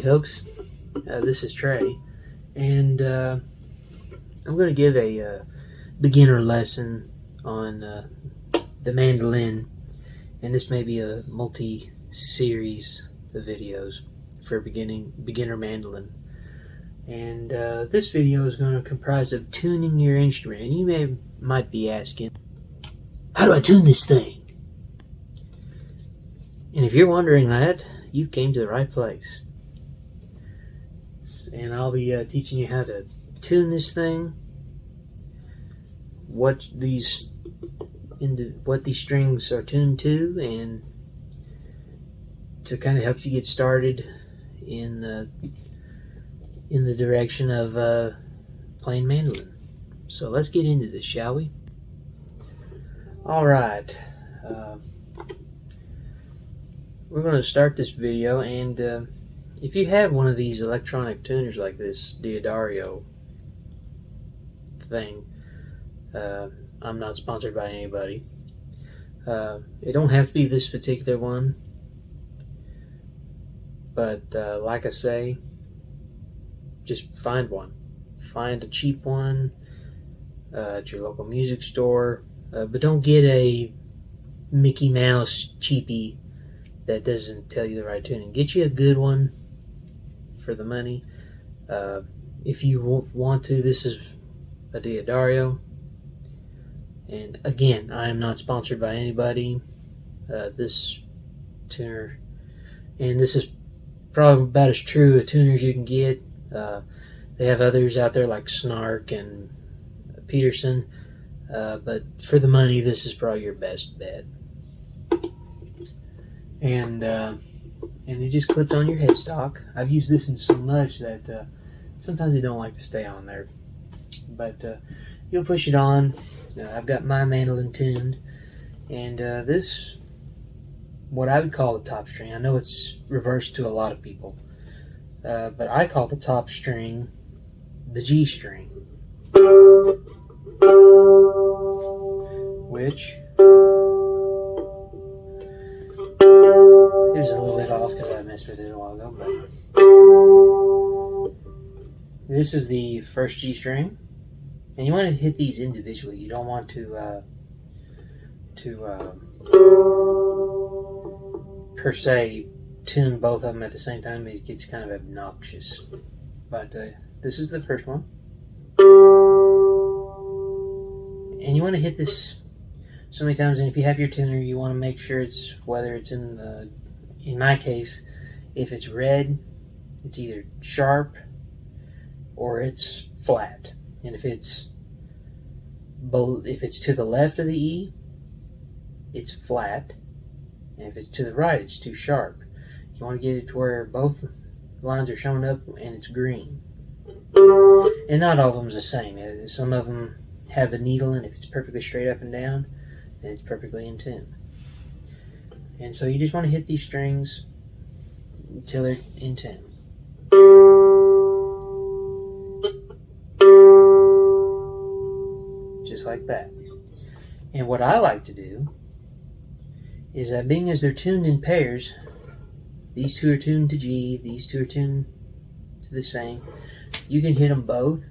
folks. This is Trey, and I'm going to give a beginner lesson on the mandolin, and this may be a multi-series of videos for beginner mandolin. And this video is going to comprise of tuning your instrument. And you might be asking, how do I tune this thing? And if you're wondering that, you came to the right place. And I'll be teaching you how to tune this thing, what these strings are tuned to, and to kind of help you get started in the direction of playing mandolin. So let's get into this, shall we? Alright, we're going to start this video, and if you have one of these electronic tuners like this Diodario thing, I'm not sponsored by anybody. It don't have to be this particular one, but like I say, just find one. Find a cheap one at your local music store, but don't get a Mickey Mouse cheapie that doesn't tell you the right tuning. Get you a good one for the money. If you want to, this is a Diodario. And again, I am not sponsored by anybody. This tuner, and this is probably about as true a tuner as you can get. They have others out there like Snark and Peterson, but for the money, this is probably your best bet. And it just clips on your headstock. I've used this in so much that sometimes they don't like to stay on there, but you'll push it on. I've got my mandolin tuned, and this, what I would call the top string. I know it's reversed to a lot of people, but I call the top string the G string, which here's a little bit off because I messed with it a while ago, but this is the first G string, and you want to hit these individually. You don't want to per se tune both of them at the same time. It gets kind of obnoxious. But this is the first one, and you want to hit this so many times. And if you have your tuner, you want to make sure it's, whether it's in my case, if it's red, it's either sharp or it's flat. And if it's to the left of the E, it's flat. And if it's to the right, it's too sharp. You want to get it to where both lines are showing up and it's green. And not all of them is the same. Some of them have a needle, and if it's perfectly straight up and down, then it's perfectly in tune. And so you just want to hit these strings until they're in tune. Just like that. And what I like to do is that, being as they're tuned in pairs, these two are tuned to G, these two are tuned to the same, you can hit them both,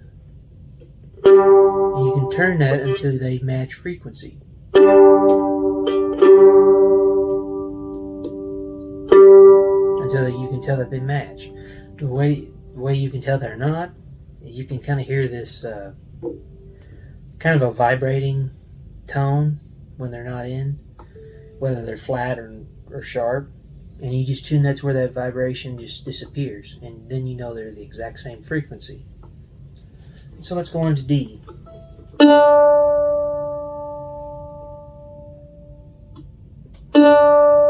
and you can turn that until they match frequency. Until you can tell that they match. The way you can tell they're not is you can kind of hear this kind of a vibrating tone when they're not in, whether they're flat or sharp, and you just tune that to where that vibration just disappears, and then you know they're the exact same frequency. So let's go on to D.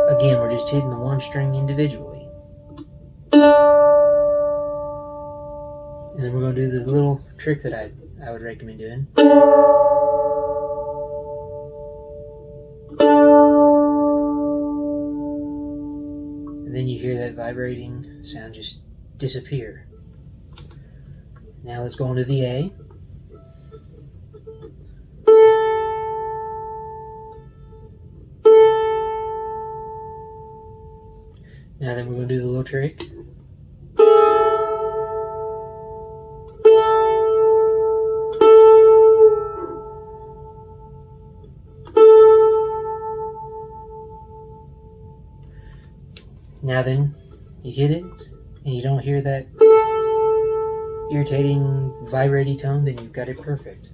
Again, we're just hitting the one string individually. And then we're going to do the little trick that I would recommend doing. And then you hear that vibrating sound just disappear. Now let's go on to the A. Now then we're going to do the little trick. Now then, you hit it, and you don't hear that irritating, vibrating tone, then you've got it perfect.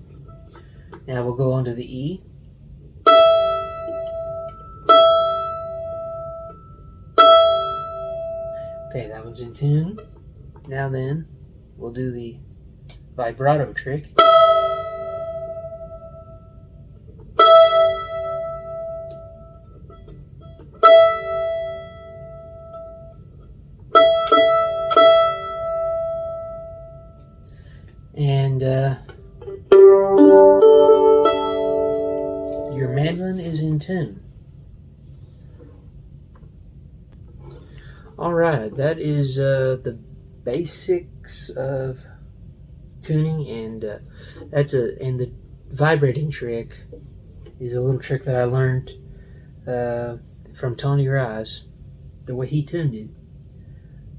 Now we'll go on to the E. Okay, that one's in tune. Now then, we'll do the vibrato trick. And your mandolin is in tune. Alright, that is the basics of tuning, and and the vibrating trick is a little trick that I learned from Tony Rice, the way he tuned it.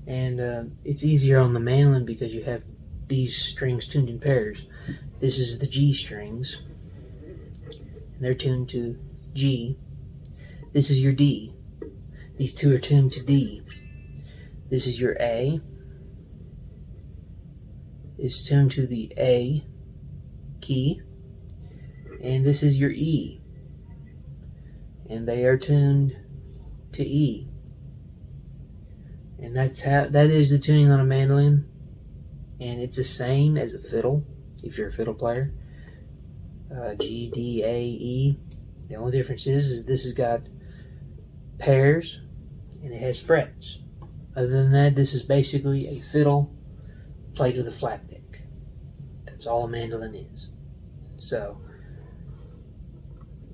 And it's easier on the mandolin because you have these strings tuned in pairs. This is the G strings, and they're tuned to G. This is your D. These two are tuned to D. This is your A. It's tuned to the A key. And this is your E. And they are tuned to E. And that is the tuning on a mandolin. And it's the same as a fiddle, if you're a fiddle player. G, D, A, E. The only difference is this has got pairs and it has frets. Other than that, this is basically a fiddle played with a flat pick. That's all a mandolin is. So,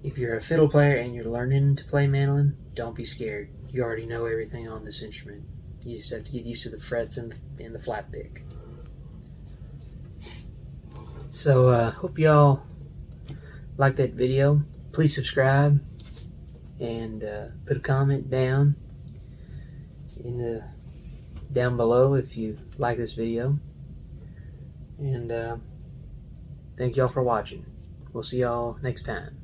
if you're a fiddle player and you're learning to play mandolin, don't be scared. You already know everything on this instrument. You just have to get used to the frets and the flat pick. So, hope y'all like that video. Please subscribe and put a comment down down below if you like this video. And thank y'all for watching. We'll see y'all next time.